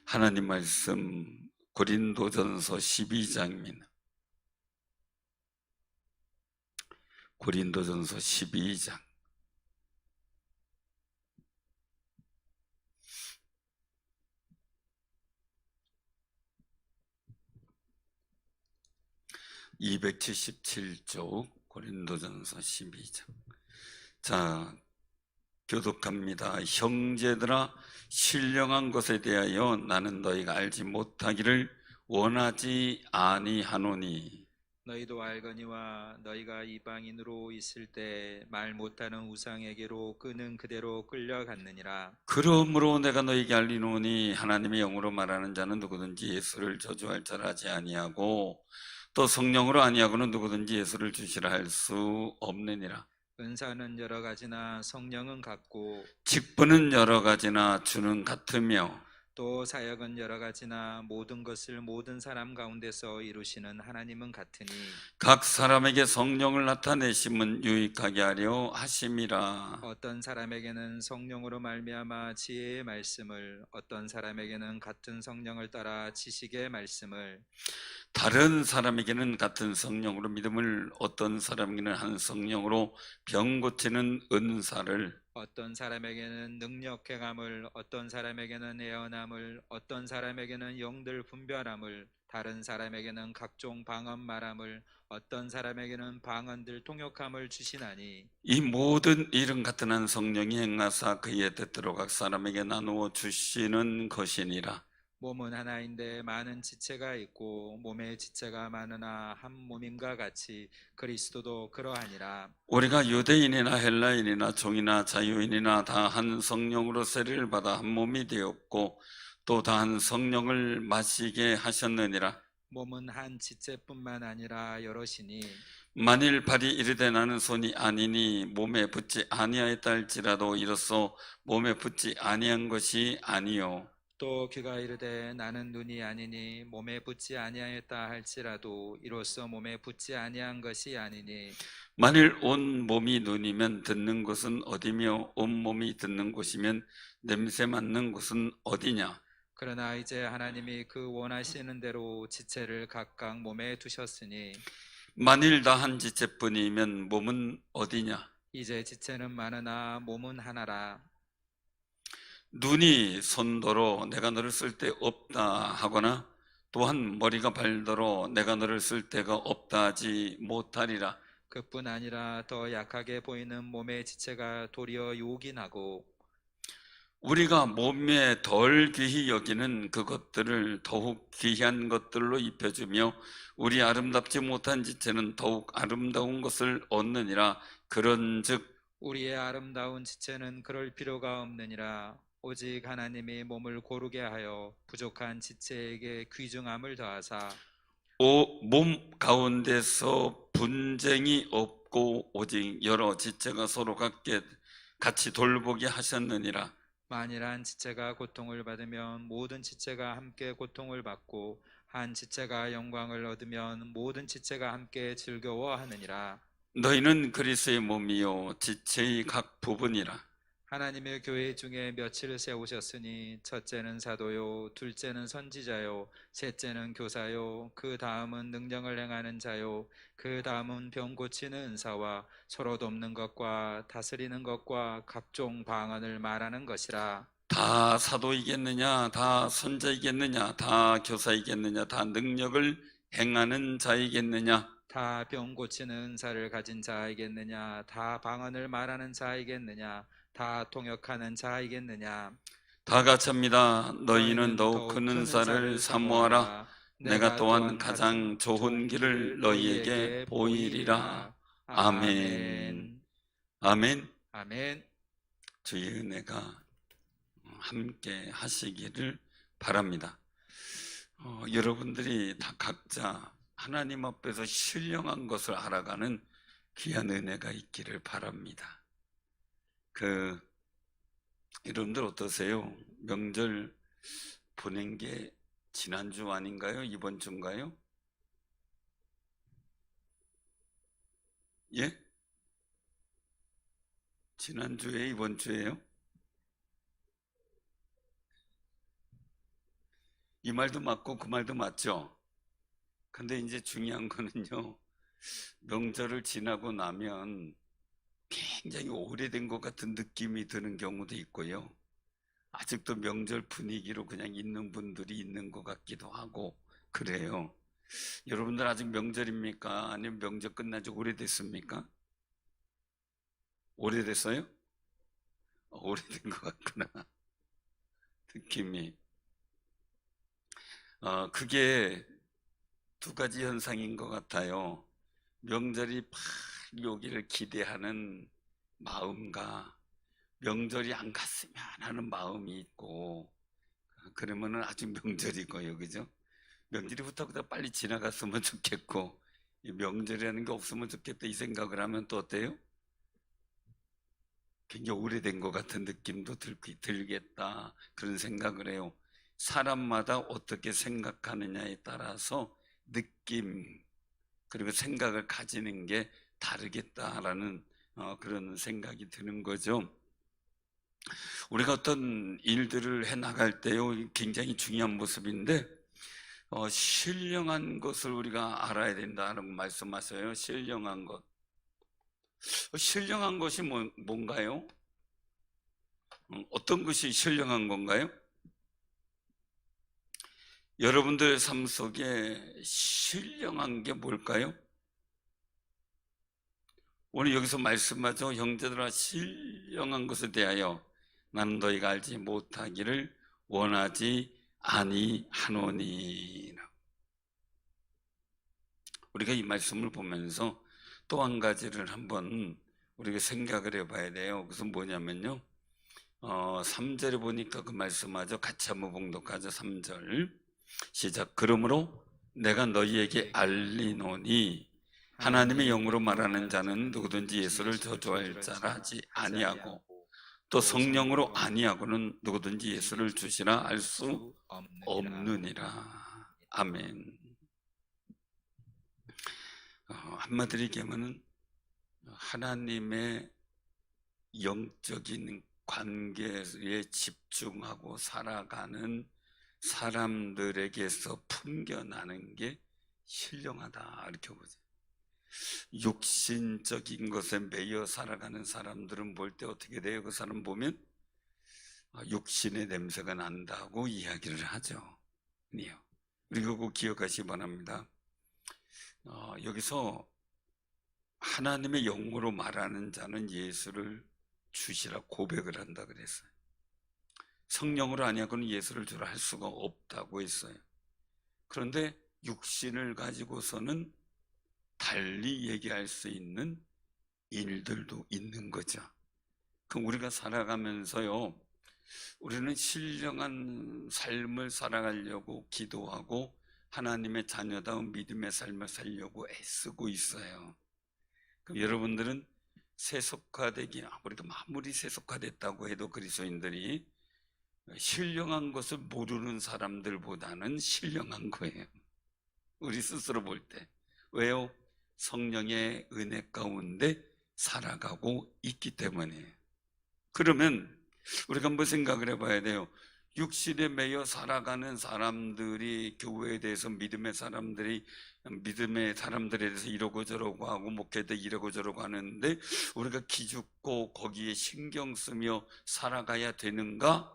하나님 말씀 고린도전서 12장입니다. 고린도전서 12장. (277쪽) 고린도전서 12장. 자, 교독합니다. 형제들아, 신령한 것에 대하여 나는 너희가 알지 못하기를 원하지 아니하노니. 너희도 알거니와 너희가 이방인으로 있을 때 말 못하는 우상에게로 끄는 그대로 끌려갔느니라. 그러므로 내가 너희에게 알리노니 하나님의 영으로 말하는 자는 누구든지 예수를 저주할 자라 하지 아니하고 또 성령으로 아니하고는 누구든지 예수를 주시라 할 수 없느니라. 은사는 여러 가지나 성령은 같고 직분은 여러 가지나 주는 같으며 또 사역은 여러 가지나 모든 것을 모든 사람 가운데서 이루시는 하나님은 같으니 각 사람에게 성령을 나타내심은 유익하게 하려 하심이라. 어떤 사람에게는 성령으로 말미암아 지혜의 말씀을, 어떤 사람에게는 같은 성령을 따라 지식의 말씀을, 다른 사람에게는 같은 성령으로 믿음을, 어떤 사람에게는 한 성령으로 병 고치는 은사를, 어떤 사람에게는 능력 행함을, 어떤 사람에게는 예언함을, 어떤 사람에게는 영들 분별함을, 다른 사람에게는 각종 방언 말함을, 어떤 사람에게는 방언들 통역함을 주시나니 이 모든 일은 같은 한 성령이 행하사 그의 뜻대로 각 사람에게 나누어 주시는 것이니라. 몸은 하나인데 많은 지체가 있고 몸의 지체가 많으나 한 몸임과 같이 그리스도도 그러하니라. 우리가 유대인이나 헬라인이나 종이나 자유인이나 다 한 성령으로 세례를 받아 한 몸이 되었고 또 다 한 성령을 마시게 하셨느니라. 몸은 한 지체뿐만 아니라 여럿이니 만일 발이 이르되 나는 손이 아니니 몸에 붙지 아니하였다 할지라도 이로써 몸에 붙지 아니한 것이 아니요 또 귀가 이르되 나는 눈이 아니니 몸에 붙지 아니하였다 할지라도 이로써 몸에 붙지 아니한 것이 아니니 만일 온 몸이 눈이면 듣는 곳은 어디며 온 몸이 듣는 곳이면 냄새 맡는 곳은 어디냐. 그러나 이제 하나님이 그 원하시는 대로 지체를 각각 몸에 두셨으니 만일 다 한 지체뿐이면 몸은 어디냐. 이제 지체는 많으나 몸은 하나라. 눈이 손더러 내가 너를 쓸 데 없다 하거나 또한 머리가 발더러 내가 너를 쓸 데가 없다 하지 못하리라. 그뿐 아니라 더 약하게 보이는 몸의 지체가 도리어 요긴하고 우리가 몸에 덜 귀히 여기는 그것들을 더욱 귀한 것들로 입혀주며 우리 아름답지 못한 지체는 더욱 아름다운 것을 얻느니라. 그런즉 우리의 아름다운 지체는 그럴 필요가 없느니라. 오직 하나님이 몸을 고르게 하여 부족한 지체에게 귀중함을 더하사 몸 가운데서 분쟁이 없고 오직 여러 지체가 서로 같이 돌보게 하셨느니라. 만일 한 지체가 고통을 받으면 모든 지체가 함께 고통을 받고 한 지체가 영광을 얻으면 모든 지체가 함께 즐거워하느니라. 너희는 그리스도의 몸이요 지체의 각 부분이라. 하나님의 교회 중에 며칠 세우셨으니 첫째는 사도요, 둘째는 선지자요, 셋째는 교사요, 그 다음은 능력을 행하는 자요, 그 다음은 병 고치는 은사와 서로 돕는 것과 다스리는 것과 각종 방언을 말하는 것이라. 다 사도이겠느냐, 다 선자이겠느냐, 다 교사이겠느냐, 다 능력을 행하는 자이겠느냐. 다 병 고치는 은사를 가진 자이겠느냐, 다 방언을 말하는 자이겠느냐, 다 통역하는 자이겠느냐. 다 같이 합니다. 너희는 너희는 더욱 더욱 큰 큰 은사를 은사를 사모하라. 사모하라. 내가 내가 또한 또한 가장 같은 좋은 길을 너희에게 보이리라. 아멘. 아멘. 아멘. 아멘. 주의 은혜가 함께 하시기를 바랍니다. 여러분들이 다 각자 하나님 앞에서 신령한 것을 알아가는 귀한 은혜가 있기를 바랍니다. 여러분들 어떠세요? 명절 보낸 게 지난주 아닌가요? 이번 주인가요? 예? 지난주에 이번 주에요? 이 말도 맞고 그 말도 맞죠. 근데 이제 중요한 거는요, 명절을 지나고 나면 굉장히 오래된 것 같은 느낌이 드는 경우도 있고요. 아직도 명절 분위기로 그냥 있는 분들이 있는 것 같기도 하고 그래요. 여러분들 아직 명절입니까? 아니면 명절 끝난 지 오래됐습니까? 오래됐어요? 오래된 것 같구나. 느낌이. 그게 두 가지 현상인 것 같아요. 명절이 팍 오기를 기대하는 마음과 명절이 안 갔으면 하는 마음이 있고, 그러면은 아직 명절이고요, 그죠? 명절이 후딱후딱 빨리 지나갔으면 좋겠고, 이 명절이라는 게 없으면 좋겠다 이 생각을 하면 또 어때요? 굉장히 오래된 것 같은 느낌도 들겠다, 그런 생각을 해요. 사람마다 어떻게 생각하느냐에 따라서 느낌 그리고 생각을 가지는 게 다르겠다라는 그런 생각이 드는 거죠. 우리가 어떤 일들을 해 나갈 때요, 굉장히 중요한 모습인데 신령한 것을 우리가 알아야 된다는 말씀하세요. 신령한 것. 신령한 것이 뭔가요? 어떤 것이 신령한 건가요? 여러분들 삶 속에 신령한 게 뭘까요? 오늘 여기서 말씀하죠. 형제들아, 신령한 것에 대하여 나는 너희가 알지 못하기를 원하지 아니하노니. 우리가 이 말씀을 보면서 또 한 가지를 한번 우리가 생각을 해봐야 돼요. 그것은 뭐냐면요, 3절에 보니까 그 말씀하죠. 같이 한번 봉독하죠. 3절 시작. 그러므로 내가 너희에게 알리노니 하나님의 영으로 말하는 자는 누구든지 예수를 저주할 자라 하지 아니하고 또 성령으로 아니하고는 누구든지 예수를 주시라 할 수 없느니라. 아멘. 한마디로 얘기하면 하나님의 영적인 관계에 집중하고 살아가는 사람들에게서 풍겨나는 게 신령하다 이렇게 보죠. 육신적인 것에 매여 살아가는 사람들은 볼 때 어떻게 돼요? 그 사람 보면 육신의 냄새가 난다고 이야기를 하죠. 우리가 꼭 기억하시기 바랍니다. 여기서 하나님의 영으로 말하는 자는 예수를 주시라 고백을 한다 그랬어요. 성령으로 아니하고는 예수를 주라 할 수가 없다고 했어요. 그런데 육신을 가지고서는 달리 얘기할 수 있는 일들도 있는 거죠. 그럼 우리가 살아가면서요, 우리는 신령한 삶을 살아가려고 기도하고 하나님의 자녀다운 믿음의 삶을 살려고 애쓰고 있어요. 그럼 여러분들은 세속화되기, 우리가 아무리 세속화됐다고 해도 그리스도인들이 신령한 것을 모르는 사람들보다는 신령한 거예요. 우리 스스로 볼 때. 왜요? 성령의 은혜 가운데 살아가고 있기 때문에. 그러면 우리가 한번 생각을 해봐야 돼요. 육신에 매여 살아가는 사람들이 교회에 대해서 믿음의 사람들에 대해서 이러고 저러고 하고 목회도 이러고 저러고 하는데 우리가 기죽고 거기에 신경 쓰며 살아가야 되는가?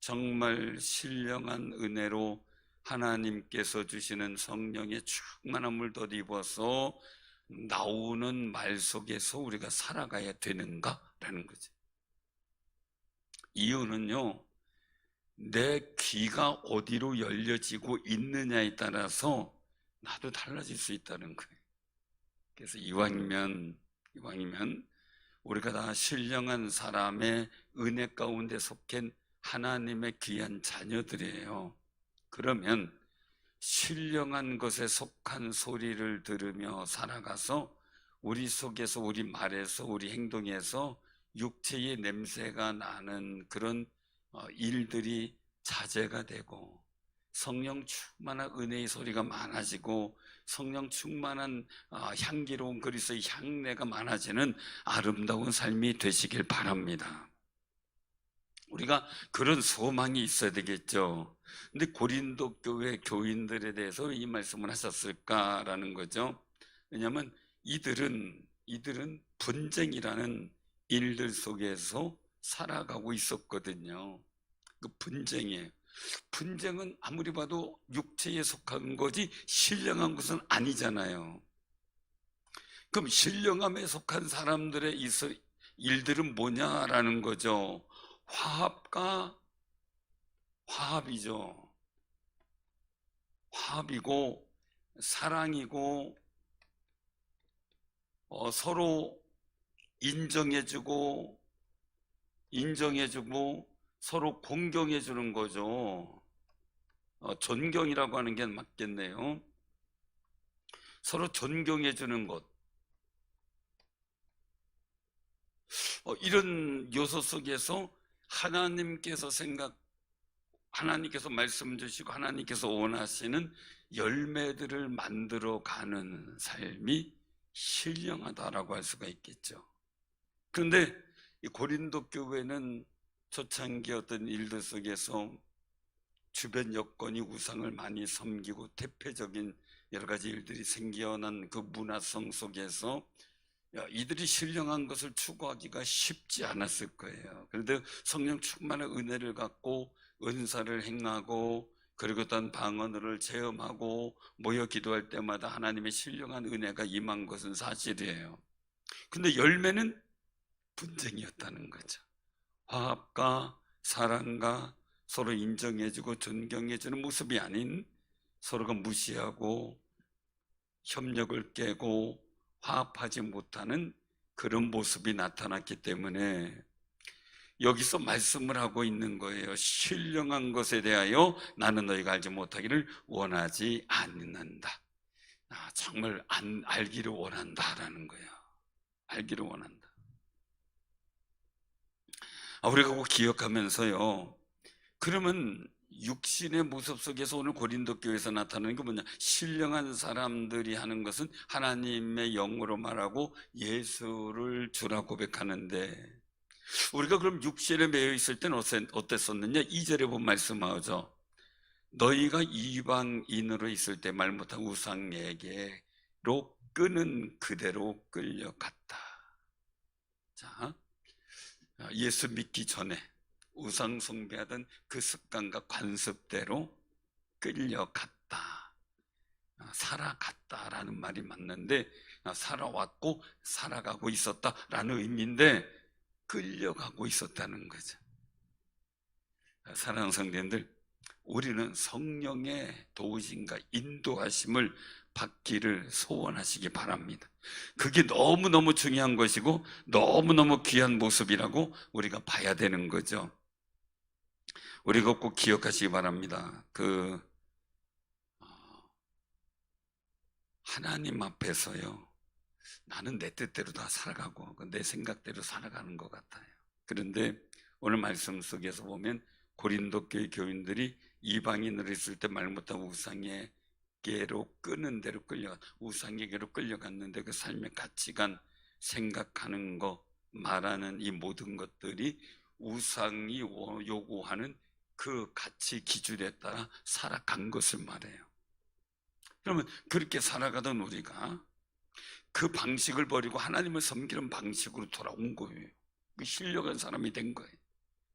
정말 신령한 은혜로 하나님께서 주시는 성령의 충만함을 덧입어서 나오는 말 속에서 우리가 살아가야 되는가라는 거죠. 이유는요, 내 귀가 어디로 열려지고 있느냐에 따라서 나도 달라질 수 있다는 거예요. 그래서 이왕이면 우리가 다 신령한 사람의 은혜 가운데 속한 하나님의 귀한 자녀들이에요. 그러면 신령한 것에 속한 소리를 들으며 살아가서 우리 속에서, 우리 말에서, 우리 행동에서 육체의 냄새가 나는 그런 일들이 자제가 되고 성령 충만한 은혜의 소리가 많아지고 성령 충만한 향기로운 그리스도의 향내가 많아지는 아름다운 삶이 되시길 바랍니다. 우리가 그런 소망이 있어야 되겠죠. 근데 고린도 교회 교인들에 대해서 왜 이 말씀을 하셨을까라는 거죠. 왜냐하면 이들은 분쟁이라는 일들 속에서 살아가고 있었거든요. 그 분쟁이에요. 분쟁은 아무리 봐도 육체에 속한 거지 신령한 것은 아니잖아요. 그럼 신령함에 속한 사람들의 일들은 뭐냐라는 거죠. 화합이죠. 화합이고 사랑이고 서로 인정해주고 서로 공경해주는 거죠. 존경이라고 하는 게 맞겠네요. 서로 존경해주는 것. 이런 요소 속에서 하나님께서 말씀 주시고 하나님께서 원하시는 열매들을 만들어가는 삶이 신령하다라고 할 수가 있겠죠. 그런데 이 고린도 교회는 초창기 어떤 일들 속에서 주변 여건이 우상을 많이 섬기고 대표적인 여러 가지 일들이 생겨난 그 문화성 속에서 이들이 신령한 것을 추구하기가 쉽지 않았을 거예요. 그런데 성령 충만한 은혜를 갖고 은사를 행하고 그리고 어떤 방언을 체험하고 모여 기도할 때마다 하나님의 신령한 은혜가 임한 것은 사실이에요. 근데 열매는 분쟁이었다는 거죠. 화합과 사랑과 서로 인정해주고 존경해주는 모습이 아닌 서로가 무시하고 협력을 깨고 화합하지 못하는 그런 모습이 나타났기 때문에 여기서 말씀을 하고 있는 거예요. 신령한 것에 대하여 나는 너희가 알지 못하기를 원하지 않는다. 정말 알기를 원한다라는 거예요. 알기를 원한다. 우리가 꼭 기억하면서요. 그러면 육신의 모습 속에서 오늘 고린도 교회에서 나타나는 게 뭐냐? 신령한 사람들이 하는 것은 하나님의 영으로 말하고 예수를 주라 고백하는데 우리가 그럼 육신에 매여 있을 때는 어땠었느냐? 2절에 본 말씀하죠. 너희가 이방인으로 있을 때 말 못한 우상에게로 끄는 그대로 끌려갔다. 자, 예수 믿기 전에 우상 숭배하던 그 습관과 관습대로 끌려갔다. 살아갔다라는 말이 맞는데 살아왔고 살아가고 있었다라는 의미인데 끌려가고 있었다는 거죠. 사랑하는 성도님들, 우리는 성령의 도우심과 인도하심을 받기를 소원하시기 바랍니다. 그게 너무너무 중요한 것이고 너무너무 귀한 모습이라고 우리가 봐야 되는 거죠. 우리가 꼭 기억하시기 바랍니다. 하나님 앞에서요, 나는 내 뜻대로 다 살아가고 내 생각대로 살아가는 것 같아요. 그런데 오늘 말씀 속에서 보면 고린도 교회 교인들이 이방인으로 있을 때 말 못한 우상에게로 끄는 대로 우상에게로 끌려갔는데 그 삶의 가치관, 생각하는 거, 말하는 이 모든 것들이 우상이 요구하는 그 가치 기준에 따라 살아간 것을 말해요. 그러면 그렇게 살아가던 우리가 그 방식을 버리고 하나님을 섬기는 방식으로 돌아온 거예요. 그 신령한 사람이 된 거예요.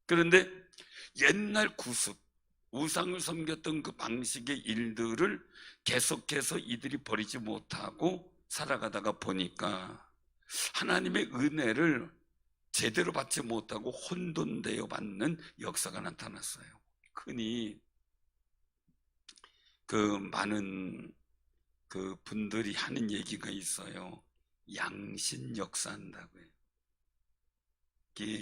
그런데 옛날 우상을 섬겼던 그 방식의 일들을 계속해서 이들이 버리지 못하고 살아가다가 보니까 하나님의 은혜를 제대로 받지 못하고 혼돈되어 받는 역사가 나타났어요. 흔히 많은 분들이 하는 얘기가 있어요. 양신 역사한다고요.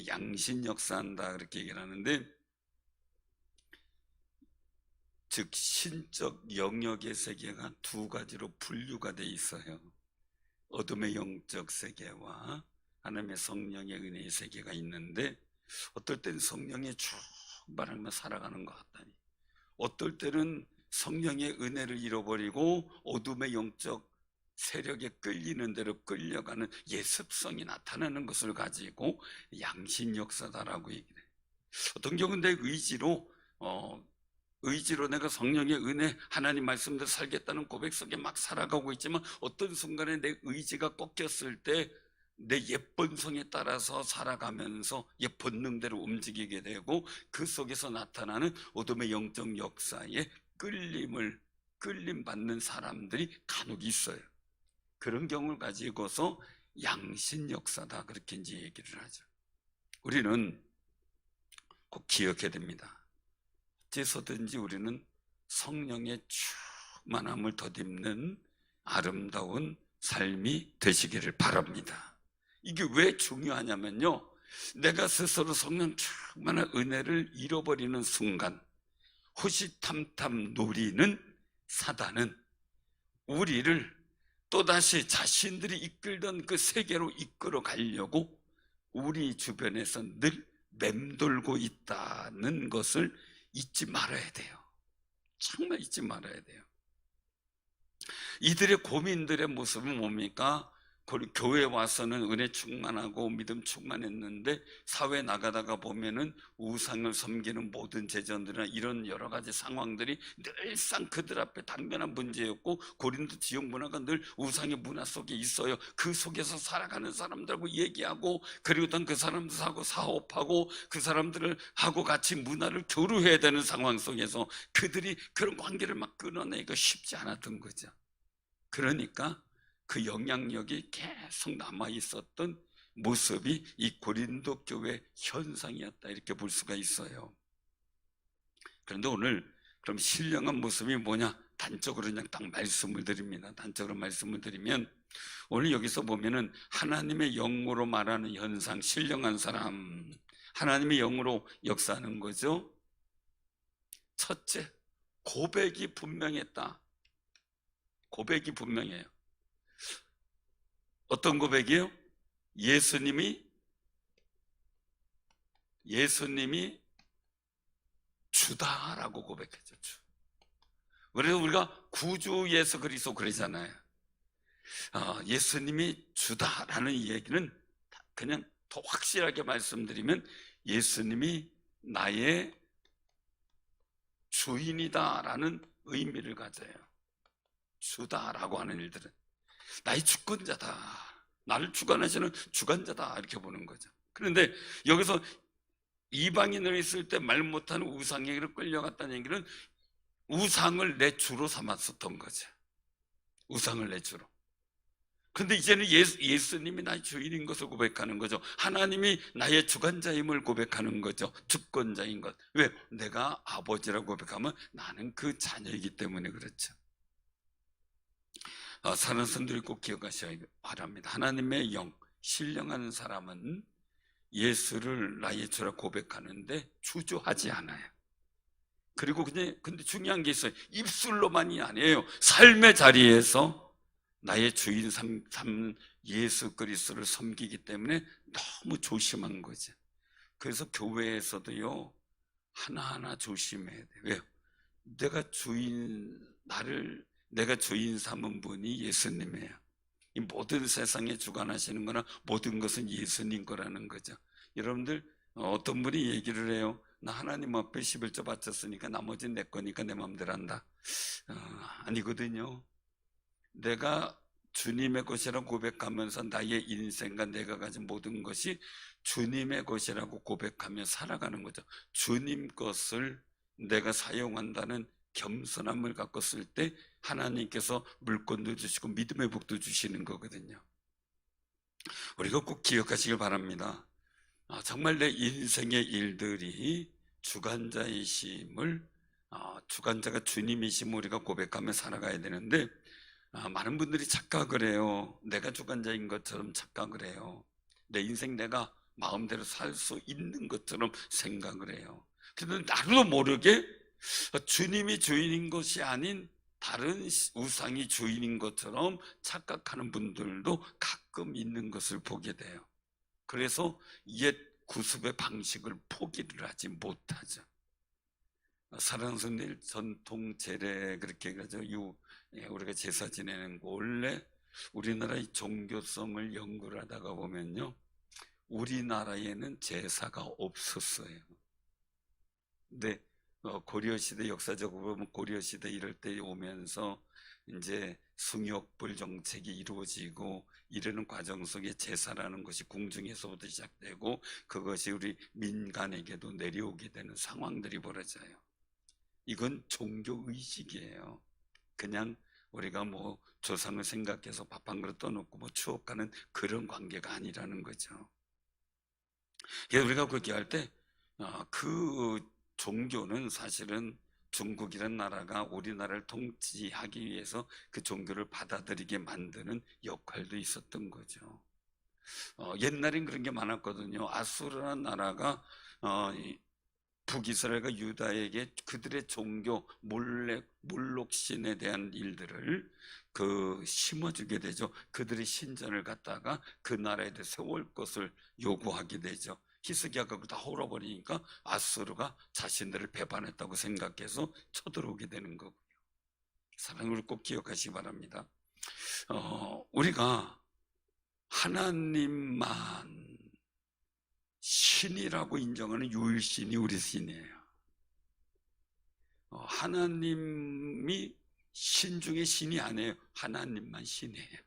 양신 역사한다 그렇게 얘기를 하는데, 즉 신적 영역의 세계가 두 가지로 분류가 돼 있어요. 어둠의 영적 세계와 하나님의 성령의 은혜의 세계가 있는데, 어떨 때는 성령의 충만함을 살아가는 것 같다니, 어떨 때는 성령의 은혜를 잃어버리고 어둠의 영적 세력에 끌리는 대로 끌려가는 예습성이 나타나는 것을 가지고 양신 역사다라고 얘기해요. 어떤 경우는 내 의지로 내가 성령의 은혜, 하나님 말씀대로 살겠다는 고백 속에 막 살아가고 있지만 어떤 순간에 내 의지가 꺾였을 때 내 옛 본성에 따라서 살아가면서 옛 본능대로 움직이게 되고 그 속에서 나타나는 어둠의 영적 역사에 끌림 받는 사람들이 간혹 있어요. 그런 경우를 가지고서 양신 역사다, 그렇게 이제 얘기를 하죠. 우리는 꼭 기억해야 됩니다. 어째서든지 우리는 성령의 충만함을 덧입는 아름다운 삶이 되시기를 바랍니다. 이게 왜 중요하냐면요, 내가 스스로 성령 충만한 은혜를 잃어버리는 순간 호시탐탐 노리는 사단은 우리를 또다시 자신들이 이끌던 그 세계로 이끌어 가려고 우리 주변에서 늘 맴돌고 있다는 것을 잊지 말아야 돼요. 정말 잊지 말아야 돼요. 이들의 고민들의 모습은 뭡니까? 교회 와서는 은혜 충만하고 믿음 충만했는데 사회 나가다가 보면은 우상을 섬기는 모든 제자들이나 이런 여러 가지 상황들이 늘상 그들 앞에 당면한 문제였고, 고린도 지역 문화가 늘 우상의 문화 속에 있어요. 그 속에서 살아가는 사람들하고 얘기하고, 그리고 또 그 사람들하고 사업하고 그 사람들을 하고 같이 문화를 교류해야 되는 상황 속에서 그들이 그런 관계를 막 끊어내기가 쉽지 않았던 거죠. 그러니까 그 영향력이 계속 남아있었던 모습이 이 고린도 교회 현상이었다, 이렇게 볼 수가 있어요. 그런데 오늘 그럼 신령한 모습이 뭐냐? 단적으로 그냥 딱 말씀을 드립니다. 단적으로 말씀을 드리면 오늘 여기서 보면은 하나님의 영으로 말하는 현상, 신령한 사람, 하나님의 영으로 역사하는 거죠. 첫째, 고백이 분명했다. 고백이 분명해요. 어떤 고백이요? 예수님이 주다라고 고백했죠. 주. 그래서 우리가 구주 예수 그리스도 그러잖아요. 예수님이 주다라는 얘기는 그냥 더 확실하게 말씀드리면 예수님이 나의 주인이다라는 의미를 가져요. 주다라고 하는 일들은 나의 주권자다, 나를 주관하시는 주관자다, 이렇게 보는 거죠. 그런데 여기서 이방인으로 있을 때 말 못하는 우상에게로 끌려갔다는 얘기는 우상을 내 주로 삼았었던 거죠. 우상을 내 주로. 그런데 이제는 예수님이 나의 주인인 것을 고백하는 거죠. 하나님이 나의 주관자임을 고백하는 거죠. 주권자인 것. 왜? 내가 아버지라고 고백하면 나는 그 자녀이기 때문에 그렇죠. 사는 성들이 꼭 기억하셔야 바랍니다. 하나님의 영, 신령한 사람은 예수를 나의 주라 고백하는데 주저하지 않아요. 그리고 근데 중요한 게 있어요. 입술로만이 아니에요. 삶의 자리에서 나의 주인 삼 예수 그리스도를 섬기기 때문에 너무 조심한 거죠. 그래서 교회에서도요, 하나하나 조심해야 돼요. 왜요? 내가 주인 삼은 분이 예수님이에요. 이 모든 세상에 주관하시는 거나 모든 것은 예수님 거라는 거죠. 여러분들, 어떤 분이 얘기를 해요. 나 하나님 앞에 11조 바쳤으니까 나머지는 내 거니까 내 마음대로 한다. 아니거든요. 내가 주님의 것이라고 고백하면서 나의 인생과 내가 가진 모든 것이 주님의 것이라고 고백하며 살아가는 거죠. 주님 것을 내가 사용한다는 겸손함을 갖고 쓸 때 하나님께서 물권도 주시고 믿음의 복도 주시는 거거든요. 우리가 꼭 기억하시길 바랍니다. 정말 내 인생의 일들이 주관자이심을, 주관자가 주님이심을 우리가 고백하며 살아가야 되는데, 많은 분들이 착각을 해요. 내가 주관자인 것처럼 착각을 해요. 내 인생 내가 마음대로 살 수 있는 것처럼 생각을 해요. 그런데 나도 모르게 주님이 주인인 것이 아닌 다른 우상이 주인인 것처럼 착각하는 분들도 가끔 있는 것을 보게 돼요. 그래서 옛 구습의 방식을 포기를 하지 못하죠. 사랑하는 성도들, 전통 제례 그렇게 해가지고 우리가 제사 지내는 거, 원래 우리나라의 종교성을 연구를 하다가 보면요, 우리나라에는 제사가 없었어요. 근데 고려 시대 역사적으로 보면 고려 시대 이럴 때 오면서 이제 숭욕불 정책이 이루어지고 이르는 과정 속에 제사라는 것이 궁중에서부터 시작되고 그것이 우리 민간에게도 내려오게 되는 상황들이 벌어져요. 이건 종교 의식이에요. 그냥 우리가 뭐 조상을 생각해서 밥 한 그릇 떠놓고 뭐 추억하는 그런 관계가 아니라는 거죠. 그래서 우리가 그렇게 할 때 그 종교는 사실은 중국이라는 나라가 우리나라를 통치하기 위해서 그 종교를 받아들이게 만드는 역할도 있었던 거죠. 옛날엔 그런 게 많았거든요. 아수르라는 나라가 북이스라엘과 유다에게 그들의 종교 몰록신에 대한 일들을 심어주게 되죠. 그들의 신전을 갖다가 그 나라에 대해 세울 것을 요구하게 되죠. 히스기야가 그거 다 헐어버리니까 아수르가 자신들을 배반했다고 생각해서 쳐들어오게 되는 거고요. 사랑을 꼭 기억하시기 바랍니다. 우리가 하나님만 신이라고 인정하는 유일신이 우리 신이에요. 하나님이 신 중에 신이 아니에요. 하나님만 신이에요.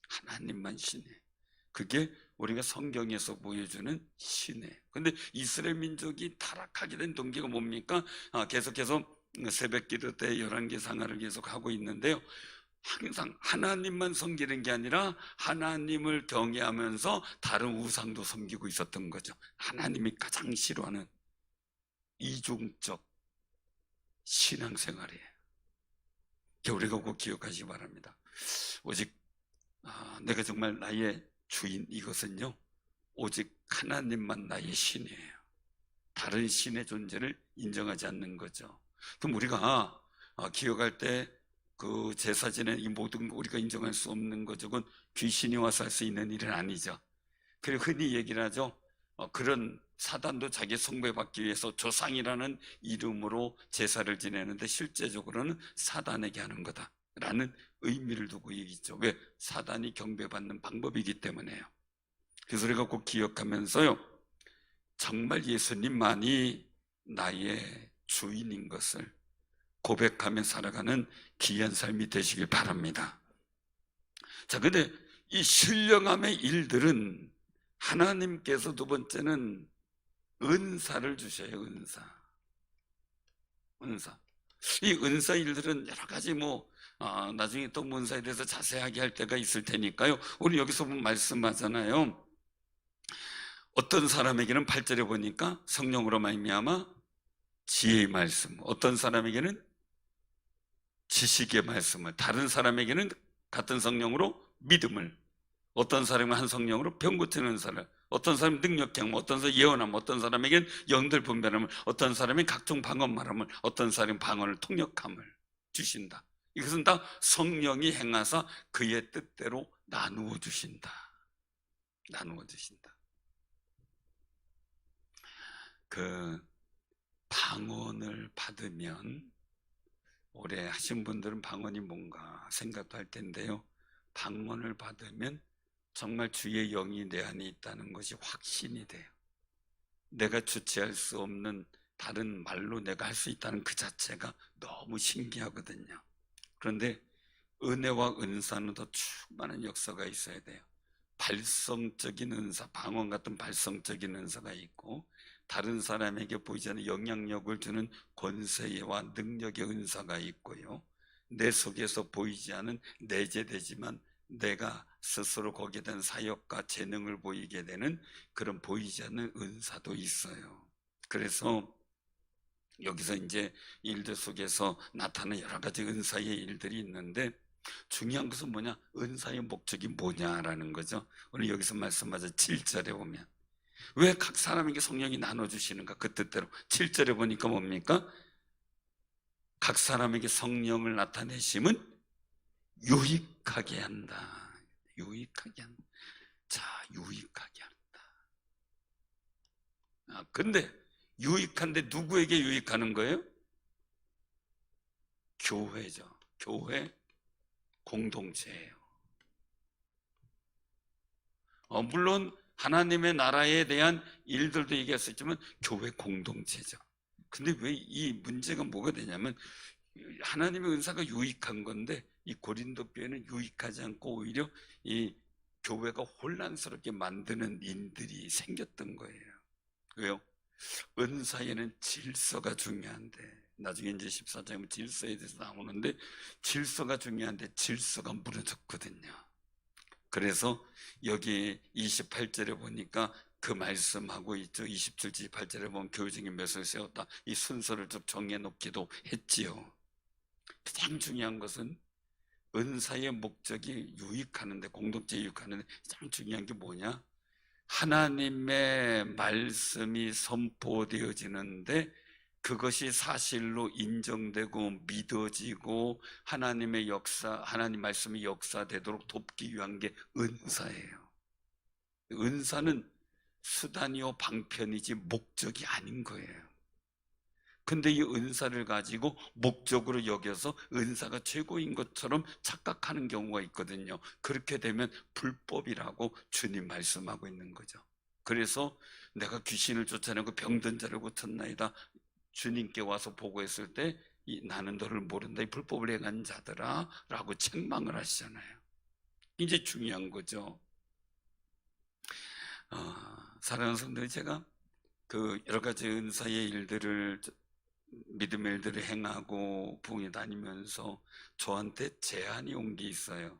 하나님만 신이에요. 그게 우리가 성경에서 보여주는 신이에요. 근데 이스라엘 민족이 타락하게 된 동기가 뭡니까? 계속해서 새벽 기도 때 11개 상하를 계속 하고 있는데요. 항상 하나님만 섬기는 게 아니라 하나님을 경외하면서 다른 우상도 섬기고 있었던 거죠. 하나님이 가장 싫어하는 이중적 신앙생활이에요. 우리가 꼭 기억하시기 바랍니다. 오직 내가 정말 나의 주인, 이것은요 오직 하나님만 나의 신이에요. 다른 신의 존재를 인정하지 않는 거죠. 그럼 우리가 기억할 때 그 제사 지낸 이 모든 거 우리가 인정할 수 없는 것은 귀신이 와서 할 수 있는 일은 아니죠. 그리고 흔히 얘기를 하죠. 그런 사단도 자기 숭배받기 위해서 조상이라는 이름으로 제사를 지내는데 실제적으로는 사단에게 하는 거다라는 의미를 두고 얘기죠. 왜? 사단이 경배받는 방법이기 때문에요. 그래서 우리가 꼭 기억하면서요, 정말 예수님만이 나의 주인인 것을 고백하며 살아가는 귀한 삶이 되시길 바랍니다. 자, 근데 이 신령함의 일들은 하나님께서 두 번째는 은사를 주셔요. 은사. 이 은사 일들은 여러 가지 나중에 또 은사에 대해서 자세하게 할 때가 있을 테니까요. 우리 여기서 보면 말씀하잖아요. 어떤 사람에게는 8절에 보니까 성령으로 말미암아 지혜의 말씀, 어떤 사람에게는 지식의 말씀을, 다른 사람에게는 같은 성령으로 믿음을, 어떤 사람은 한 성령으로 병 고치는 은사를, 어떤 사람은 능력경, 어떤 사람은 예언함, 어떤 사람에게는 영들 분별함을, 어떤 사람은 각종 방언 말함을, 어떤 사람은 방언을 통역함을 주신다. 이것은 다 성령이 행하사 그의 뜻대로 나누어 주신다. 그 방언을 받으면, 오래 하신 분들은 방언이 뭔가 생각도 할 텐데요, 방언을 받으면 정말 주의 영이 내 안에 있다는 것이 확신이 돼요. 내가 주체할 수 없는 다른 말로 내가 할 수 있다는 그 자체가 너무 신기하거든요. 그런데 은혜와 은사는 더 충만한 역사가 있어야 돼요. 발성적인 은사, 방언 같은 발성적인 은사가 있고, 다른 사람에게 보이지 않는 영향력을 주는 권세와 능력의 은사가 있고요, 내 속에서 보이지 않은 내재되지만 내가 스스로 거기에 대한 사역과 재능을 보이게 되는 그런 보이지 않는 은사도 있어요. 그래서 여기서 이제 일들 속에서 나타나는 여러 가지 은사의 일들이 있는데, 중요한 것은 뭐냐? 은사의 목적이 뭐냐라는 거죠. 오늘 여기서 말씀하자 7절에 보면 왜 각 사람에게 성령이 나눠주시는가? 그 뜻대로 7절에 보니까 뭡니까? 각 사람에게 성령을 나타내심은 유익하게 한다. 유익하게 한다. 자, 유익하게 한다. 근데 유익한데 누구에게 유익하는 거예요? 교회죠. 교회 공동체예요. 물론 하나님의 나라에 대한 일들도 얘기할 수 있지만 교회 공동체죠. 근데 왜 이 문제가 뭐가 되냐면 하나님의 은사가 유익한 건데 이 고린도 교회는 유익하지 않고 오히려 이 교회가 혼란스럽게 만드는 일들이 생겼던 거예요. 왜요? 은사에는 질서가 중요한데, 나중에 이제 14장에 질서에 대해서 나오는데 질서가 중요한데 질서가 무너졌거든요. 그래서 여기 28절에 보니까 그 말씀하고 있죠. 27절 28절에 보면 교회적인 맷을 세웠다, 이 순서를 쭉 정해놓기도 했지요. 가장 중요한 것은 은사의 목적이 유익하는데, 공동체 유익하는데 가장 중요한 게 뭐냐? 하나님의 말씀이 선포되어지는데 그것이 사실로 인정되고 믿어지고 하나님의 역사, 하나님 말씀이 역사되도록 돕기 위한 게 은사예요. 은사는 수단이요 방편이지 목적이 아닌 거예요. 근데 이 은사를 가지고 목적으로 여겨서 은사가 최고인 것처럼 착각하는 경우가 있거든요. 그렇게 되면 불법이라고 주님 말씀하고 있는 거죠. 그래서 내가 귀신을 쫓아내고 병든 자를 고쳤나이다, 주님께 와서 보고했을 때 나는 너를 모른다, 이 불법을 행한 자들아 라고 책망을 하시잖아요. 이제 중요한 거죠. 사랑하는 성도들, 제가 그 여러 가지 은사의 일들을, 믿음의 일들을 행하고 부흥에 다니면서 저한테 제안이 온 게 있어요.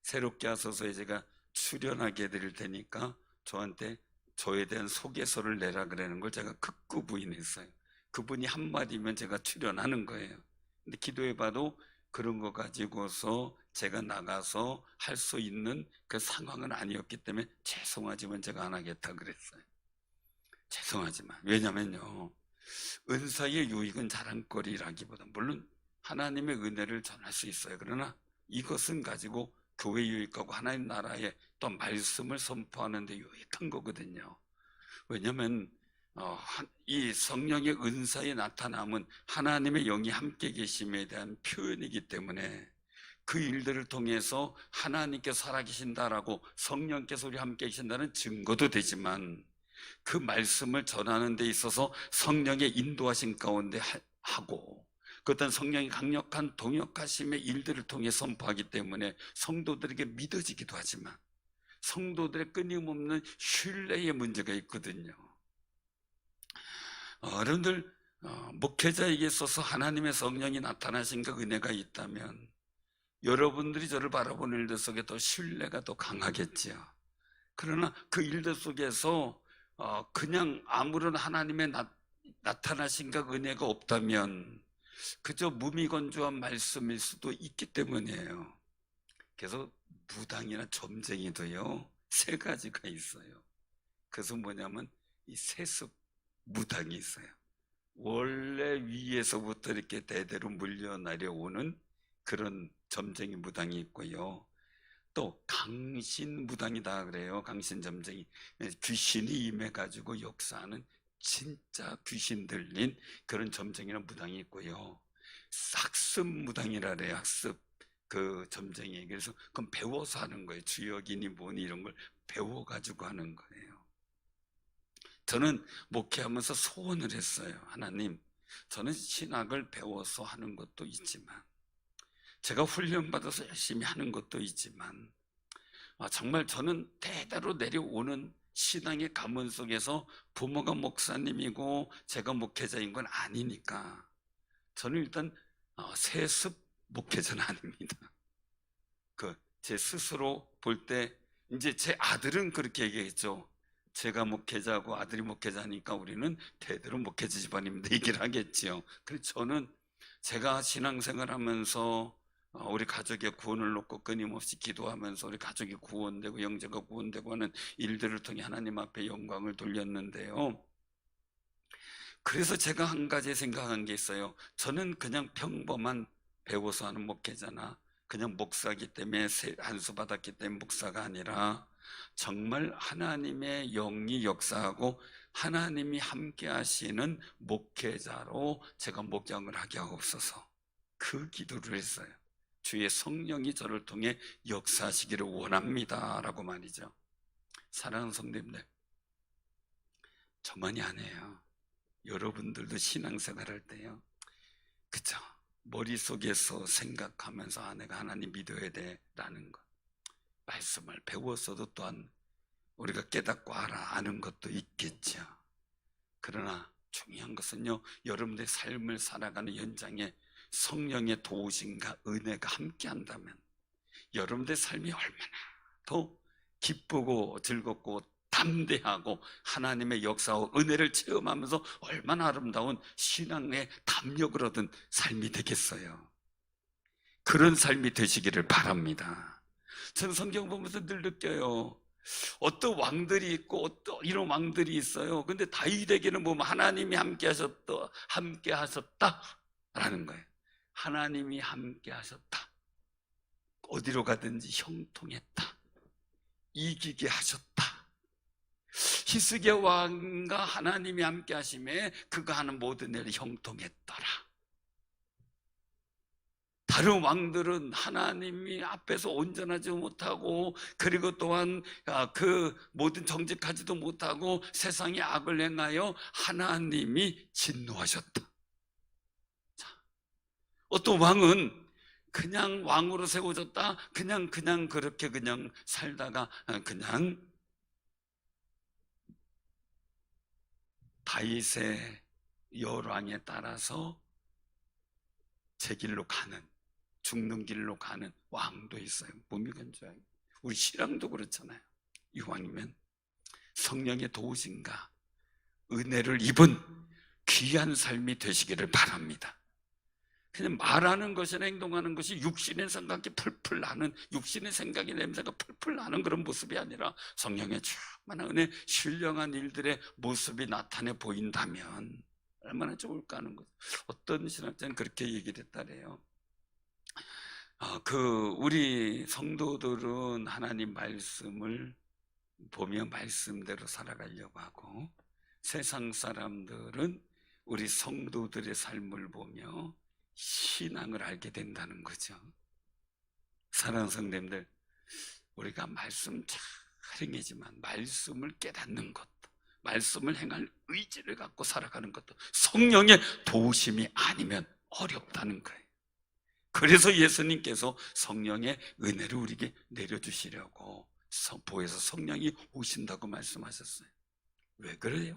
새롭게 하소서에 제가 출연하게 해드릴 테니까 저한테 저에 대한 소개서를 내라 그러는 걸 제가 극구 부인했어요. 그분이 한마디면 제가 출연하는 거예요. 근데 기도해봐도 그런 거 가지고서 제가 나가서 할 수 있는 그 상황은 아니었기 때문에 죄송하지만 제가 안 하겠다 그랬어요. 죄송하지만. 왜냐면요, 은사의 유익은 자랑거리라기보다, 물론 하나님의 은혜를 전할 수 있어요. 그러나 이것은 가지고 교회 유익하고 하나님 나라의 또 말씀을 선포하는 데 유익한 거거든요. 왜냐하면 이 성령의 은사의 나타남은 하나님의 영이 함께 계심에 대한 표현이기 때문에 그 일들을 통해서 하나님께서 살아계신다라고, 성령께서 우리 함께 계신다는 증거도 되지만, 그 말씀을 전하는 데 있어서 성령의 인도하신 가운데 하고, 그 어떤 성령의 강력한 동역하심의 일들을 통해 선포하기 때문에 성도들에게 믿어지기도 하지만 성도들의 끊임없는 신뢰의 문제가 있거든요. 여러분들, 목회자에게 있어서 하나님의 성령이 나타나신 그 은혜가 있다면 여러분들이 저를 바라보는 일들 속에 더 신뢰가 더 강하겠지요. 그러나 그 일들 속에서 그냥 아무런 하나님의 나타나신 그 은혜가 없다면 그저 무미건조한 말씀일 수도 있기 때문이에요. 그래서 무당이나 점쟁이도요, 세 가지가 있어요. 그래서 뭐냐면 이 세습 무당이 있어요. 원래 위에서부터 이렇게 대대로 물려내려오는 그런 점쟁이 무당이 있고요. 또 강신 무당이다 그래요. 강신 점쟁이. 귀신이 임해가지고 역사하는 진짜 귀신 들린 그런 점쟁이나 무당이 있고요. 학습 무당이라 그래요. 학습 그 점쟁이. 그래서 그건 배워서 하는 거예요. 주역이니 뭐니 이런 걸 배워가지고 하는 거예요. 저는 목회하면서 소원을 했어요. 하나님, 저는 신학을 배워서 하는 것도 있지만, 제가 훈련받아서 열심히 하는 것도 있지만, 정말 저는 대대로 내려오는 신앙의 가문 속에서 부모가 목사님이고 제가 목회자인 건 아니니까 저는 일단 세습 목회자는 아닙니다. 제 스스로 볼 때 이제 제 아들은 그렇게 얘기했죠. 제가 목회자고 아들이 목회자니까 우리는 대대로 목회자 집안입니다 얘기를 하겠지요. 그래서 저는 제가 신앙생활 하면서 우리 가족의 구원을 놓고 끊임없이 기도하면서 우리 가족이 구원되고 영제가 구원되고 하는 일들을 통해 하나님 앞에 영광을 돌렸는데요. 그래서 제가 한 가지 생각한 게 있어요. 저는 그냥 평범한 배워서 하는 목회자나 그냥 목사기 때문에 한수 받았기 때문에 목사가 아니라 정말 하나님의 영이 역사하고 하나님이 함께 하시는 목회자로 제가 목장을 하게 하옵소서, 그 기도를 했어요. 주의 성령이 저를 통해 역사하시기를 원합니다 라고 말이죠. 사랑하는 성도님들, 저만이 아니에요. 여러분들도 신앙생활 할 때요, 그쵸? 머릿속에서 생각하면서 내가 하나님 믿어야 돼라는 것, 말씀을 배웠어도 또한 우리가 깨닫고 아는 것도 있겠죠. 그러나 중요한 것은요, 여러분들의 삶을 살아가는 현장에 성령의 도우심과 은혜가 함께 한다면 여러분들의 삶이 얼마나 더 기쁘고 즐겁고 담대하고 하나님의 역사와 은혜를 체험하면서 얼마나 아름다운 신앙의 담력을 얻은 삶이 되겠어요. 그런 삶이 되시기를 바랍니다. 저는 성경 보면서 늘 느껴요. 어떤 왕들이 있고 어떤 이런 왕들이 있어요. 근데 다윗에게는 보면 하나님이 함께 하셨다라는 거예요. 하나님이 함께 하셨다. 어디로 가든지 형통했다. 이기게 하셨다. 히스기야 왕과 하나님이 함께 하심에 그가 하는 모든 일이 형통했더라. 다른 왕들은 하나님이 앞에서 온전하지 못하고, 그리고 또한 그 모든 정직하지도 못하고 세상에 악을 행하여 하나님이 진노하셨다. 자, 어떤 왕은 그냥 왕으로 세워졌다. 그냥 그렇게 그냥 살다가 그냥 다윗의 열왕에 따라서 제 길로 가는, 죽는 길로 가는 왕도 있어요. 무미건조하게. 우리 신앙도 그렇잖아요. 이왕이면 성령의 도우심과 은혜를 입은 귀한 삶이 되시기를 바랍니다. 그냥 말하는 것이나 행동하는 것이 육신의 생각이 풀풀 나는, 육신의 생각이 냄새가 풀풀 나는 그런 모습이 아니라 성령의 충만한 은혜, 신령한 일들의 모습이 나타내 보인다면 얼마나 좋을까 하는 거죠. 어떤 신학자는 그렇게 얘기를 했다래요. 우리 성도들은 하나님 말씀을 보며 말씀대로 살아가려고 하고, 세상 사람들은 우리 성도들의 삶을 보며 신앙을 알게 된다는 거죠. 사랑하는 성도님들, 우리가 말씀 잘 행하지만 말씀을 깨닫는 것도, 말씀을 행할 의지를 갖고 살아가는 것도 성령의 도우심이 아니면 어렵다는 거예요. 그래서 예수님께서 성령의 은혜를 우리에게 내려주시려고 보혜사 성령이 오신다고 말씀하셨어요. 왜 그래요?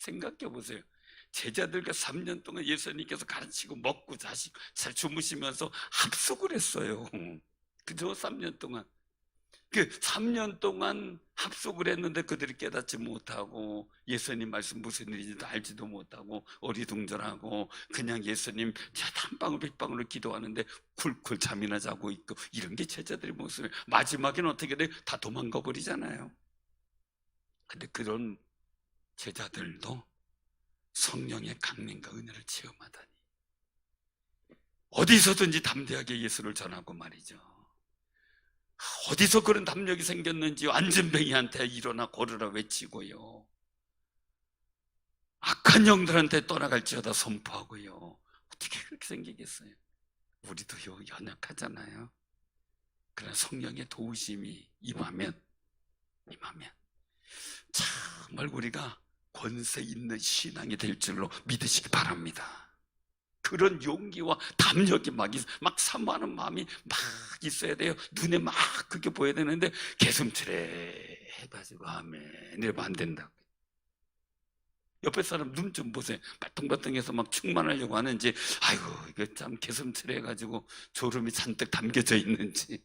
생각해 보세요. 제자들과 3년 동안 예수님께서 가르치고 먹고 자시고 잘 주무시면서 합숙을 했어요. 그죠? 3년 동안. 그 3년 동안 합숙을 했는데 그들이 깨닫지 못하고, 예수님 말씀 무슨 일인지도 알지도 못하고 어리둥절하고 그냥 예수님 한 방울 빗방울을 기도하는데 굴굴 잠이나 자고 있고, 이런 게 제자들의 모습이에요. 마지막에는 어떻게 돼? 다 도망가 버리잖아요. 근데 그런 제자들도 성령의 강림과 은혜를 체험하다니 어디서든지 담대하게 예수를 전하고 말이죠. 어디서 그런 담력이 생겼는지 안진뱅이한테 일어나 걸으라 외치고요, 악한 영들한테 떠나갈지어다 선포하고요. 어떻게 그렇게 생기겠어요? 우리도요 연약하잖아요. 그러나 성령의 도우심이 임하면 정말 우리가 권세 있는 신앙이 될 줄로 믿으시기 바랍니다. 그런 용기와 담력이 막 사모하는 마음이 막 있어야 돼요. 눈에 막 그게 보여야 되는데 개슴츠레 해가지고 아멘 이러면 안 된다고. 옆에 사람 눈 좀 보세요. 발통발통해서 막 충만하려고 하는지, 아이고 이거 참 개슴츠레 해가지고 졸음이 잔뜩 담겨져 있는지.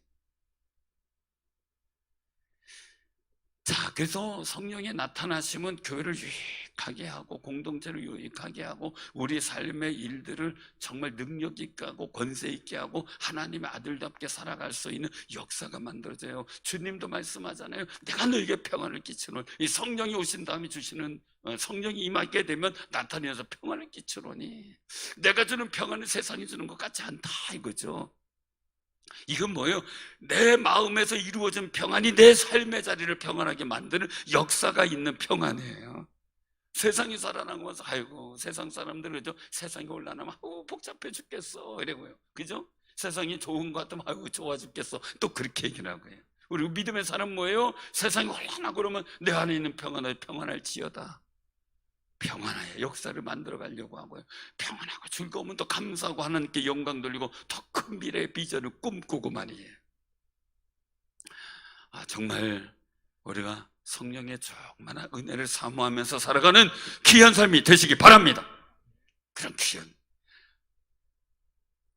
자, 그래서 성령의 나타나심은 교회를 유익하게 하고 공동체를 유익하게 하고 우리 삶의 일들을 정말 능력 있게 하고 권세 있게 하고 하나님의 아들답게 살아갈 수 있는 역사가 만들어져요. 주님도 말씀하잖아요. 내가 너에게 평안을 끼치노니, 이 성령이 오신 다음에 주시는, 성령이 임하게 되면 나타내서 평안을 끼치노니, 내가 주는 평안을 세상이 주는 것 같지 않다 이거죠. 이건 뭐예요? 내 마음에서 이루어진 평안이 내 삶의 자리를 평안하게 만드는 역사가 있는 평안이에요. 세상이 살아나면서 아이고 세상 사람들 그죠? 세상이 올라나면 아이고 복잡해 죽겠어 이러고요. 그죠? 세상이 좋은 것 같으면 아이고 좋아 죽겠어. 또 그렇게 얘기를 하고요. 우리 믿음의 사람 뭐예요? 세상이 올라나고 그러면 내 안에 있는 평안을 평안할지어다. 평안하여 역사를 만들어 가려고 하고요. 평안하고 즐거우면 또 감사하고 하나님께 영광 돌리고 더 큰 미래의 비전을 꿈꾸고 말이에요. 정말 우리가 성령의 충만한 은혜를 사모하면서 살아가는 귀한 삶이 되시기 바랍니다. 그런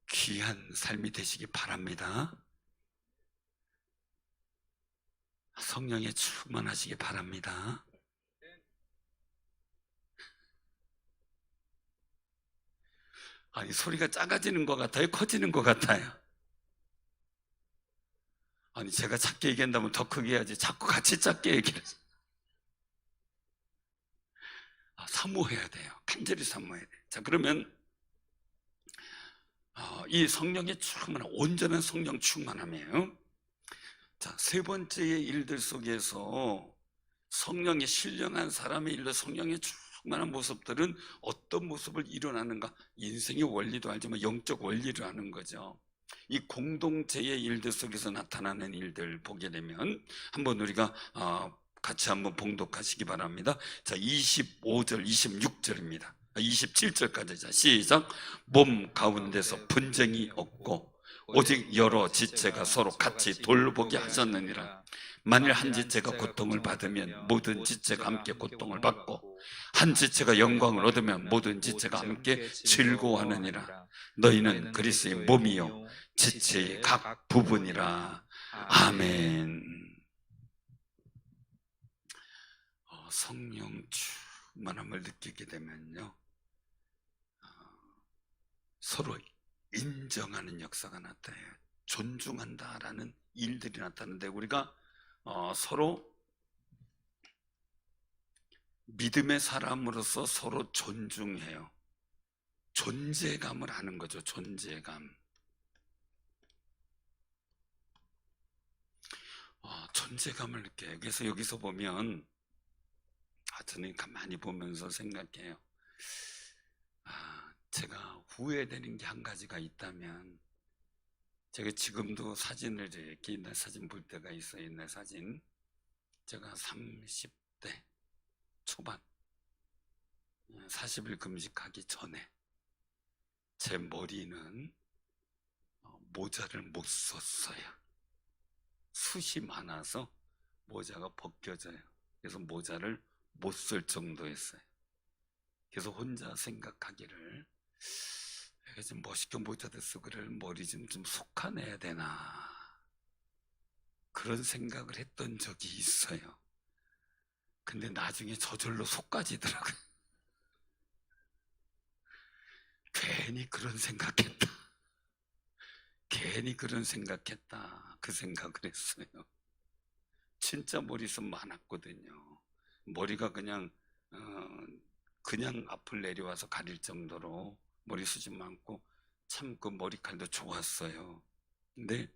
귀한 삶이 되시기 바랍니다. 성령에 충만하시기 바랍니다. 소리가 작아지는 것 같아요? 커지는 것 같아요? 제가 작게 얘기한다면 더 크게 해야지. 자꾸 같이 작게 얘기를 해서. 사모해야 돼요. 간절히 사모해야 돼요. 자, 그러면 이 성령의 충만한, 온전한 성령 충만함이에요. 자, 세 번째의 일들 속에서 성령의 신령한 사람의 일로 성령의 충만한 모습들은 어떤 모습을 일어나는가? 인생의 원리도 알지만 영적 원리를 아는 거죠. 이 공동체의 일들 속에서 나타나는 일들 보게 되면 한번 우리가 같이 한번 봉독하시기 바랍니다. 자, 25절, 26절입니다. 27절까지. 자, 시작. 몸 가운데서 분쟁이 없고 오직 여러 지체가 서로 같이 돌보게 하셨느니라. 만일 한 지체가 고통을 받으면 모든 지체가 함께 고통을 받고 한 지체가 영광을 얻으면 모든 지체가 함께 즐거워하느니라. 너희는 그리스도의 몸이요 지체의 각 부분이라. 아멘. 성령 충만함을 느끼게 되면요, 서로 인정하는 역사가 나타나요. 존중한다라는 일들이 나타나는데 우리가 서로 믿음의 사람으로서 서로 존중해요. 존재감을 아는 거죠. 존재감. 존재감을 느껴요. 그래서 여기서 보면 저는 가만히 보면서 생각해요. 제가 후회되는 게 한 가지가 있다면, 제가 지금도 사진을 이렇게 옛날 사진 볼 때가 있어요. 옛날 사진. 제가 30대 초반 40일 금식하기 전에 제 머리는 모자를 못 썼어요. 숱이 많아서 모자가 벗겨져요. 그래서 모자를 못 쓸 정도였어요. 그래서 혼자 생각하기를, 내가 좀 멋있게 모자도 쓰고 그래, 머리 좀 속아내야 되나, 그런 생각을 했던 적이 있어요. 근데 나중에 저절로 속까지더라고요. 괜히 그런 생각했다. 괜히 그런 생각했다. 그 생각을 했어요. 진짜 머리숱 많았거든요. 머리가 그냥 앞을 내려와서 가릴 정도로 머리숱이 많고 참 그 머리칼도 좋았어요. 근데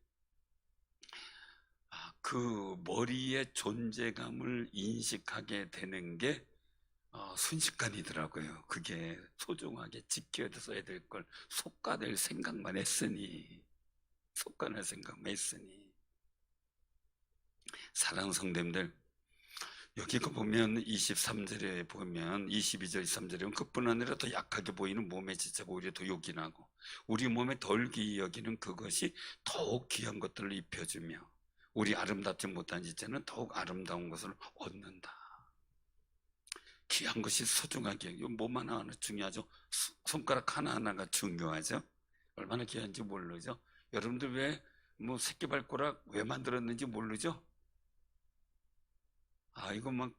그 머리의 존재감을 인식하게 되는 게 순식간이더라고요. 그게 소중하게 지켜야 될 걸 속가낼 생각만 했으니, 사랑하는 성도님들, 여기 보면 23절에 보면 22절 23절에 보면 그뿐 아니라 더 약하게 보이는 몸의 지체가 오히려 더 요긴하고 우리 몸에 덜 귀히 여기는 그것이 더욱 귀한 것들을 입혀주며 우리 아름답지 못한 지체는 더욱 아름다운 것을 얻는다. 귀한 것이 소중하게, 몸 하나하나 중요하죠. 손가락 하나하나가 중요하죠. 얼마나 귀한지 모르죠. 여러분들 왜 새끼발가락 왜 만들었는지 모르죠? 이거 막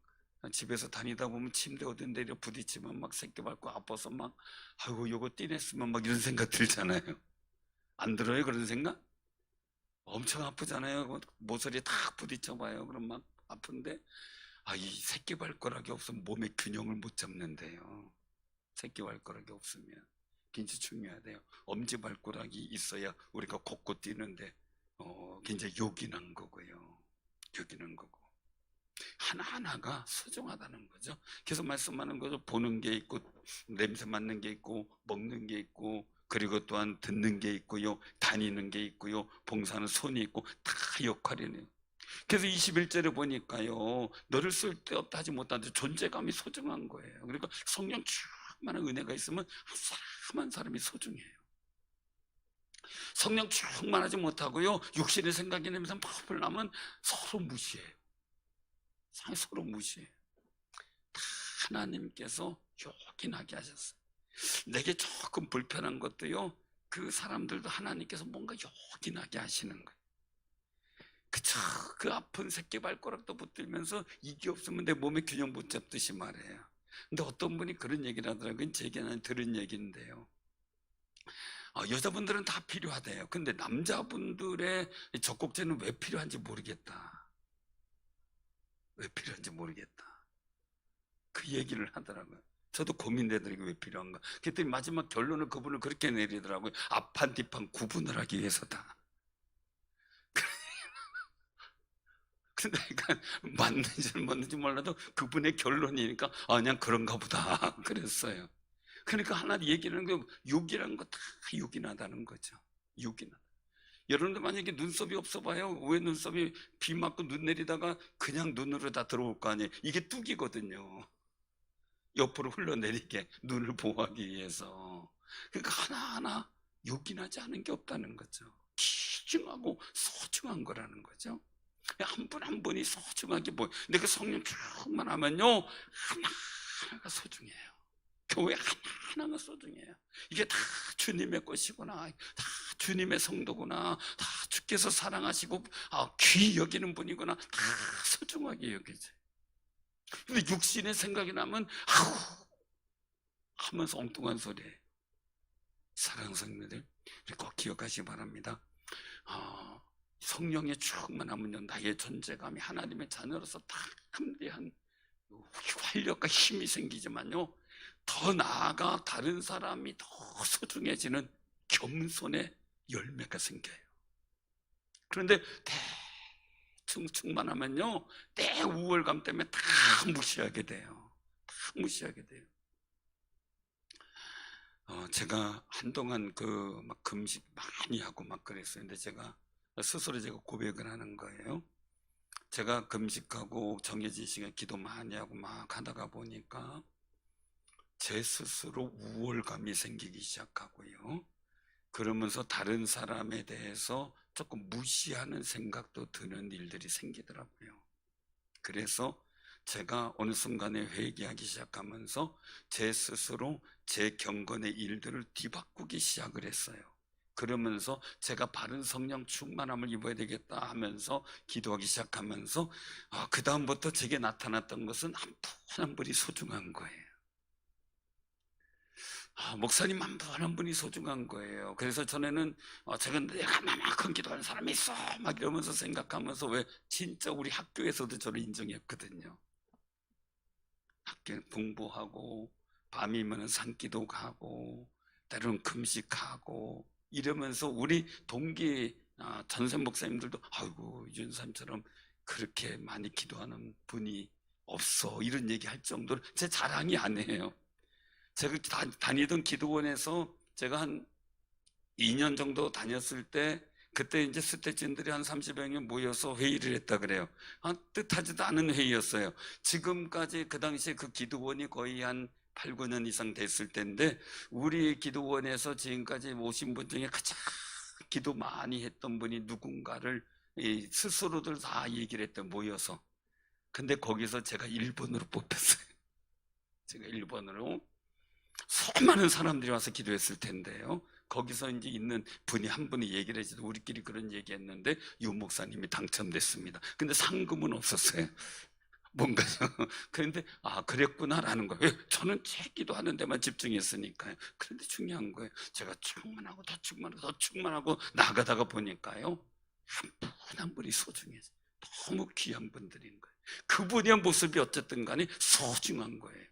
집에서 다니다 보면 침대 어딘 데 부딪히면 막 새끼발가락 아파서 막 아이고 요거 띠냈으면 막 이런 생각 들잖아요. 안 들어요? 그런 생각? 엄청 아프잖아요. 모서리에 탁 부딪혀봐요. 그럼 막 아픈데 이 새끼발가락이 없으면 몸의 균형을 못 잡는데요. 새끼발가락이 없으면 굉장히 중요하대요. 엄지발가락이 있어야 우리가 걷고 뛰는데 굉장히 요긴한 거고요. 요긴한 거고 하나하나가 소중하다는 거죠. 계속 말씀하는 거죠. 보는 게 있고 냄새 맡는 게 있고 먹는 게 있고 그리고 또한 듣는 게 있고요, 다니는 게 있고요, 봉사하는 손이 있고 다 역할이네요. 그래서 21절에 보니까요, 너를 쓸데없다 하지 못하는데 존재감이 소중한 거예요. 그러니까 성령 충만한 은혜가 있으면 한 사람 한 사람이 소중해요. 성령 충만하지 못하고요, 육신의 생각이 내면서 법을 나면 서로 무시해요. 서로 무시해요. 다 하나님께서 요긴하게 하셨어요. 내게 조금 불편한 것도요, 그 사람들도 하나님께서 뭔가 요긴하게 하시는 거예요. 그쵸? 그 아픈 새끼 발가락도 붙들면서 이게 없으면 내 몸에 균형 못 잡듯이 말해요. 근데 어떤 분이 그런 얘기를 하더라고요. 제게는 들은 얘기인데요, 여자분들은 다 필요하대요. 근데 남자분들의 적곡제는 왜 필요한지 모르겠다. 왜 필요한지 모르겠다. 그 얘기를 하더라고요. 저도 고민되더라고요. 왜 필요한가. 그랬더니 마지막 결론을 그분을 그렇게 내리더라고요. 앞판 뒷판 구분을 하기 위해서다. 근데 그러니까 맞는지 맞는지 몰라도 그분의 결론이니까 그냥 그런가 보다 그랬어요. 그러니까 하나 얘기를 하는 게, 육이라는 거 다 육인하다는 거죠. 육인하다. 여러분들 만약에 눈썹이 없어 봐요. 왜 눈썹이 비 맞고 눈 내리다가 그냥 눈으로 다 들어올 거 아니에요. 이게 뚝이거든요. 옆으로 흘러내리게, 눈을 보호하기 위해서. 그러니까 하나하나 요긴하지 않은 게 없다는 거죠. 귀중하고 소중한 거라는 거죠. 한 분 한 분이 소중하게 보여. 근데 그 성령 충만하면요, 하나하나가 소중해요. 교회 하나하나가 소중해요. 이게 다 주님의 것이구나, 다 주님의 성도구나, 다 주께서 사랑하시고 귀히 여기는 분이구나, 다 소중하게 여기죠. 근데 육신의 생각이 나면 하면서 엉뚱한 소리예요. 사랑하는 성도들, 꼭 기억하시기 바랍니다. 성령의 충만하면요, 나의 존재감이 하나님의 자녀로서 다 함대한 활력과 힘이 생기지만요, 더 나아가 다른 사람이 더 소중해지는 겸손의 열매가 생겨요. 그런데 대충 충만하면요, 내 우월감 때문에 다 무시하게 돼요. 다 무시하게 돼요. 제가 한동안 막 금식 많이 하고 막 그랬어요. 근데 제가 스스로 고백을 하는 거예요. 제가 금식하고 정해진 시간 기도 많이 하고 막 하다가 보니까 제 스스로 우월감이 생기기 시작하고요, 그러면서 다른 사람에 대해서 조금 무시하는 생각도 드는 일들이 생기더라고요. 그래서 제가 어느 순간에 회개하기 시작하면서 제 스스로 제 경건의 일들을 뒤바꾸기 시작을 했어요. 그러면서 제가 바른 성령 충만함을 입어야 되겠다 하면서 기도하기 시작하면서 그 다음부터 제게 나타났던 것은 한 분 한 분이 소중한 거예요. 목사님 한 분 한 분이 소중한 거예요. 그래서 전에는 제가 내가 나만큼 기도하는 사람이 있어 막 이러면서 생각하면서, 왜 진짜 우리 학교에서도 저를 인정했거든요. 학교 공부하고 밤이면 산기도 가고 때로는 금식하고 이러면서 우리 동기 전생 목사님들도 아이고 윤사님처럼 그렇게 많이 기도하는 분이 없어, 이런 얘기 할 정도로 제 자랑이 아니에요. 제가 다니던 기도원에서 제가 한 2년 정도 다녔을 때, 그때 이제 스태진들이 한 30여 명 모여서 회의를 했다 그래요. 뜻하지도 않은 회의였어요. 지금까지 그 당시에 그 기도원이 거의 한 8, 9년 이상 됐을 때인데, 우리 기도원에서 지금까지 오신 분 중에 가장 기도 많이 했던 분이 누군가를 스스로들 다 얘기를 했던, 모여서. 근데 거기서 제가 1번으로 뽑혔어요. 제가 1번으로. 수많은 사람들이 와서 기도했을 텐데요, 거기서 이제 있는 분이 한 분이 얘기를 해서 우리끼리 그런 얘기했는데 유 목사님이 당첨됐습니다. 근데 상금은 없었어요. 뭔가요? 그런데 그랬구나라는 거예요. 저는 제 기도하는 데만 집중했으니까요. 그런데 중요한 거예요. 제가 충만하고 더 충만하고 더 충만하고 나가다가 보니까요, 한 분 한 분이 소중해서 너무 귀한 분들인 거예요. 그분의 모습이 어쨌든 간에 소중한 거예요.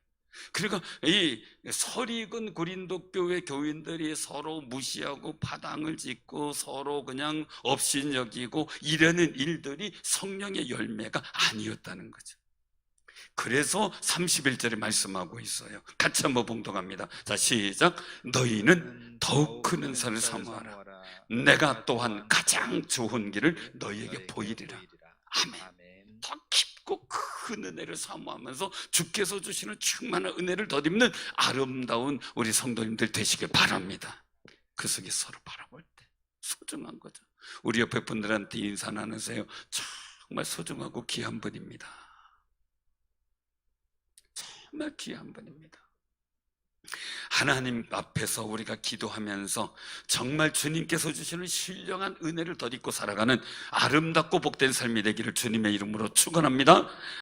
그러니까 이 설익은 고린도 교회 교인들이 서로 무시하고 파당을 짓고 서로 그냥 업신여기고 이러는 일들이 성령의 열매가 아니었다는 거죠. 그래서 31절에 말씀하고 있어요. 같이 한번 봉독합니다. 자, 시작. 너희는 더욱 큰 은사를 사모하라. 내가 또한 가장 좋은 길을 너희에게 보이리라. 아멘. 아멘. 더 깊고 큰 은혜를 사모하면서 주께서 주시는 충만한 은혜를 덧입는 아름다운 우리 성도님들 되시길 바랍니다. 그 속에 서로 바라볼 때 소중한 거죠. 우리 옆에 분들한테 인사 나누세요. 정말 소중하고 귀한 분입니다. 정말 귀한 분입니다. 하나님 앞에서 우리가 기도하면서 정말 주님께서 주시는 신령한 은혜를 덧입고 살아가는 아름답고 복된 삶이 되기를 주님의 이름으로 축원합니다.